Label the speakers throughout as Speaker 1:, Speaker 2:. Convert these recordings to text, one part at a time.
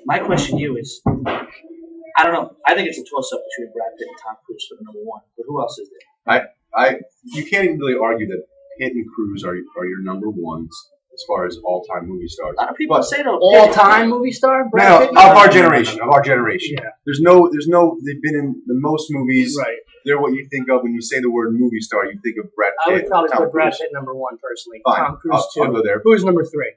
Speaker 1: My question to you is, I don't know. I think it's a toss-up between Brad Pitt and Tom Cruise for the number one. But who else is there?
Speaker 2: You can't even really argue that Pitt and Cruise are your number ones as far as all-time movie stars.
Speaker 1: A lot of people say though.
Speaker 3: All-time movie star?
Speaker 2: No, of our generation. Yeah. There's no. They've been in the most movies.
Speaker 3: Right.
Speaker 2: They're what you think of when you say the word movie star. You think of Brad Pitt.
Speaker 3: I would probably
Speaker 2: Tom
Speaker 3: put Brad
Speaker 2: Cruise.
Speaker 3: Pitt number one personally.
Speaker 2: Fine.
Speaker 3: Tom Cruise two.
Speaker 2: I'll go there.
Speaker 3: Who's number three?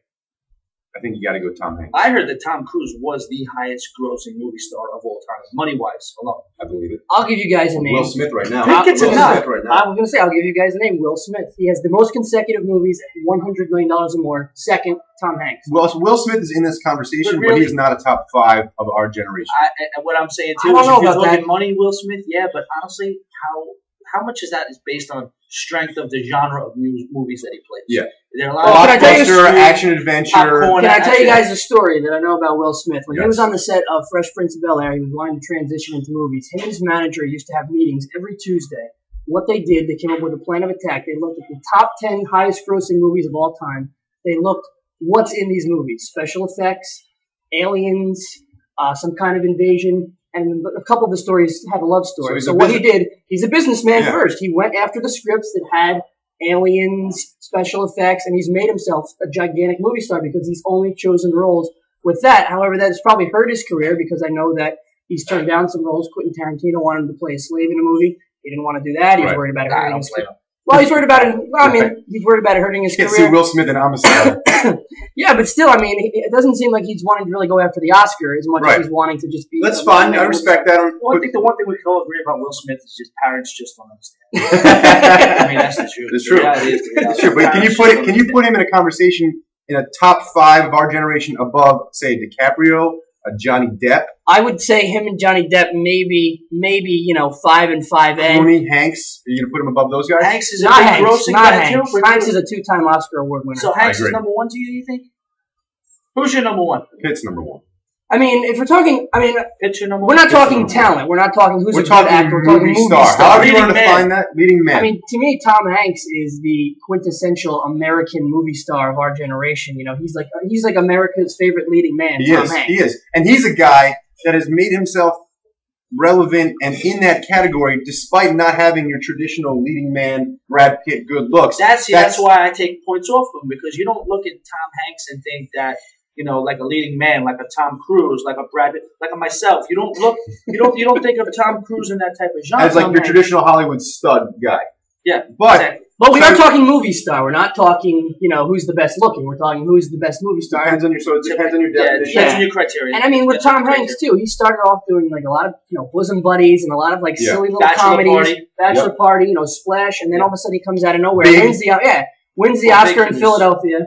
Speaker 2: I think you got to go Tom Hanks.
Speaker 1: I heard that Tom Cruise was the highest grossing movie star of all time, money-wise alone.
Speaker 2: I believe it.
Speaker 3: I'll give you guys a name.
Speaker 2: Will Smith right now.
Speaker 1: Pitt gets a nod.
Speaker 2: Smith right now.
Speaker 3: I was going to say, I'll give you guys a name. Will Smith. He has the most consecutive movies, $100 million or more. Second, Tom Hanks.
Speaker 2: Well, Will Smith is in this conversation, but he is not a top 5 of our generation.
Speaker 1: What I'm saying too
Speaker 3: I don't
Speaker 1: is,
Speaker 3: know
Speaker 1: if you're
Speaker 3: about
Speaker 1: looking
Speaker 3: that.
Speaker 1: money, Will Smith, yeah, but honestly, how much of that is based on strength of the genre of movies that he plays?
Speaker 2: Yeah.
Speaker 1: There are a lot
Speaker 3: Well,
Speaker 1: of
Speaker 3: can I tell you a
Speaker 2: Blockbuster,
Speaker 3: story?
Speaker 2: action adventure.
Speaker 1: Popcorn.
Speaker 3: Can I tell you guys a story that I know about Will Smith? When he
Speaker 2: Yes.
Speaker 3: was on the set of Fresh Prince of Bel-Air, he was wanting to transition into movies. Him and his manager used to have meetings every Tuesday. What they did, they came up with a plan of attack. They looked at the top 10 highest grossing movies of all time. They looked what's in these movies. Special effects, aliens, some kind of invasion, and a couple of the stories have a love story. So what he did, he's a businessman first. He went after the scripts that had aliens, special effects, and he's made himself a gigantic movie star because he's only chosen roles with that. However, that has probably hurt his career because I know that he's turned down some roles. Quentin Tarantino wanted him to play a slave in a movie. He didn't want to do that. He was worried about it hurting his career. Well, he's worried about it. Well, I mean, he's worried about it hurting his
Speaker 2: Can't
Speaker 3: career.
Speaker 2: see Will Smith in Homicide.
Speaker 3: Yeah, but still, I mean, it doesn't seem like he's wanting to really go after the Oscar as much as he's wanting to just be.
Speaker 2: That's fine. I respect that.
Speaker 1: Well, I think the one thing we can all agree about Will Smith is just parents just don't understand. I mean, that's the truth.
Speaker 2: It's true.
Speaker 1: It's
Speaker 2: true. But can you put him in a conversation in a top 5 of our generation above, say, DiCaprio, Johnny Depp?
Speaker 3: I would say him and Johnny Depp maybe 5 and 5A.
Speaker 2: Clooney, Hanks. Are you gonna put him above those guys?
Speaker 1: Hanks is
Speaker 3: Not
Speaker 1: a big
Speaker 3: Hanks.
Speaker 1: grossing
Speaker 3: Not
Speaker 1: guy
Speaker 3: Hanks.
Speaker 1: too.
Speaker 3: Hanks is a 2-time Oscar award winner.
Speaker 1: So Hanks is
Speaker 2: agree.
Speaker 1: number one to you think? Who's your number one?
Speaker 2: Pitt's number 1.
Speaker 3: I mean, if we're talking,
Speaker 1: Pitt's your number
Speaker 3: we're
Speaker 1: one?
Speaker 3: not talking talent. We're not talking who's
Speaker 2: We're
Speaker 3: a good
Speaker 2: talking
Speaker 3: actor. We're talking
Speaker 2: movie
Speaker 3: movie
Speaker 2: star.
Speaker 3: star.
Speaker 2: However you want to
Speaker 1: Leading
Speaker 2: define that, leading man.
Speaker 3: I mean, to me, Tom Hanks is the quintessential American movie star of our generation. You know, he's like America's favorite leading man. Tom Hanks.
Speaker 2: He is, and he's a guy that has made himself relevant and in that category, despite not having your traditional leading man Brad Pitt good looks.
Speaker 1: That's why I take points off him, because you don't look at Tom Hanks and think that, you know, like a leading man, like a Tom Cruise, like a Brad Pitt, like a myself. You don't think of Tom Cruise in that type of genre.
Speaker 2: as like your traditional Hollywood stud guy.
Speaker 1: Yeah,
Speaker 2: but
Speaker 1: exactly.
Speaker 3: But we are talking movie star. We're not talking, who's the best looking. We're talking who's the best movie star.
Speaker 2: It depends on your definition.
Speaker 1: Depends on your criteria.
Speaker 3: And I mean, with Tom Hanks too, he started off doing like a lot of bosom buddies and a lot of like silly little comedies, Bachelor Party, Splash, and then all of a sudden he comes out of nowhere, wins the Oscar in Philadelphia.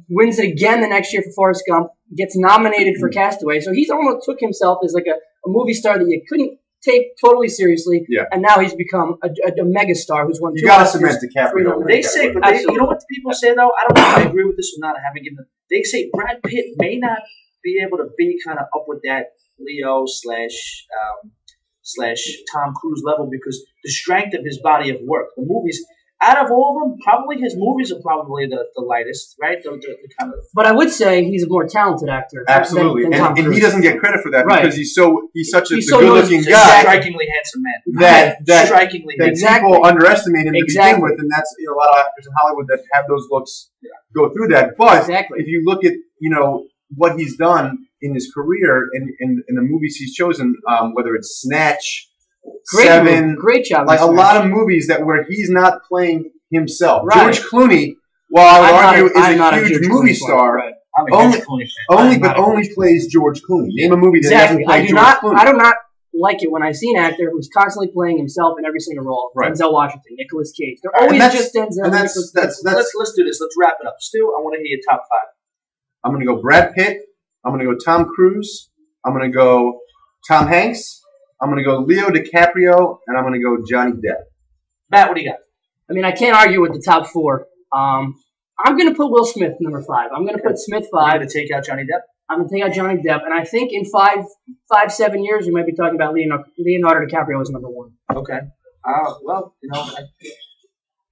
Speaker 3: Wins it again the next year for Forrest Gump. Gets nominated for Castaway. So he's almost took himself as like a movie star that you couldn't take totally seriously.
Speaker 2: Yeah.
Speaker 3: And now he's become a mega star who's won 2
Speaker 2: You got to
Speaker 3: Oscars.
Speaker 2: cement DiCaprio.
Speaker 1: They say, but you know what the people say though? I don't know if I agree with this or not. I haven't given them. They say Brad Pitt may not be able to be kind of up with that Leo slash Tom Cruise level because the strength of his body of work. The movies, out of all of them, probably his movies are probably the lightest, right? The kind of.
Speaker 3: But I would say he's a more talented actor.
Speaker 2: Absolutely,
Speaker 3: than Tom
Speaker 2: and
Speaker 3: Cruise.
Speaker 2: he doesn't get credit for that because he's such a good-looking
Speaker 1: He's a
Speaker 2: guy.
Speaker 1: strikingly handsome man.
Speaker 2: That
Speaker 1: strikingly
Speaker 2: people underestimate him to begin with, and that's a lot of actors in Hollywood that have those looks go through that. But if you look at what he's done in his career and in the movies he's chosen, whether it's Snatch.
Speaker 3: Great job.
Speaker 2: Like a lot of movies where he's not playing himself.
Speaker 3: Right.
Speaker 2: George Clooney, while I would argue is a huge movie star, only plays George Clooney. Name a movie that doesn't play George Clooney.
Speaker 3: I do not like it when I see an actor who's constantly playing himself in every single role.
Speaker 2: Right.
Speaker 3: Denzel Washington, Nicolas Cage. They're always just Denzel.
Speaker 2: And
Speaker 1: let's do this. Let's wrap it up. Stu, I want to hear your top 5.
Speaker 2: I'm going to go Brad Pitt. I'm going to go Tom Cruise. I'm going to go Tom Hanks. I'm going to go Leo DiCaprio, and I'm going to go Johnny Depp.
Speaker 1: Matt, what do you got?
Speaker 3: I mean, I can't argue with the top 4. I'm going to put Will Smith number 5. I'm going to put Smith 5.
Speaker 1: I'm going to take out Johnny Depp?
Speaker 3: I'm going to take out Johnny Depp. And I think in 7 years, we might be talking about Leonardo DiCaprio as number 1.
Speaker 1: Okay. Well,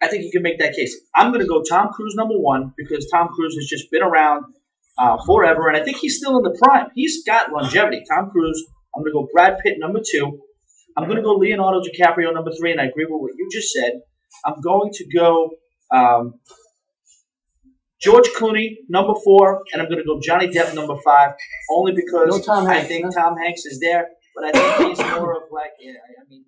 Speaker 1: I think you can make that case. I'm going to go Tom Cruise number 1 because Tom Cruise has just been around forever, and I think he's still in the prime. He's got longevity. Tom Cruise. I'm going to go Brad Pitt number 2. I'm going to go Leonardo DiCaprio number 3, and I agree with what you just said. I'm going to go George Clooney number 4, and I'm going to go Johnny Depp number 5, only because I think Tom Hanks is there, but I think he's more of like, I mean,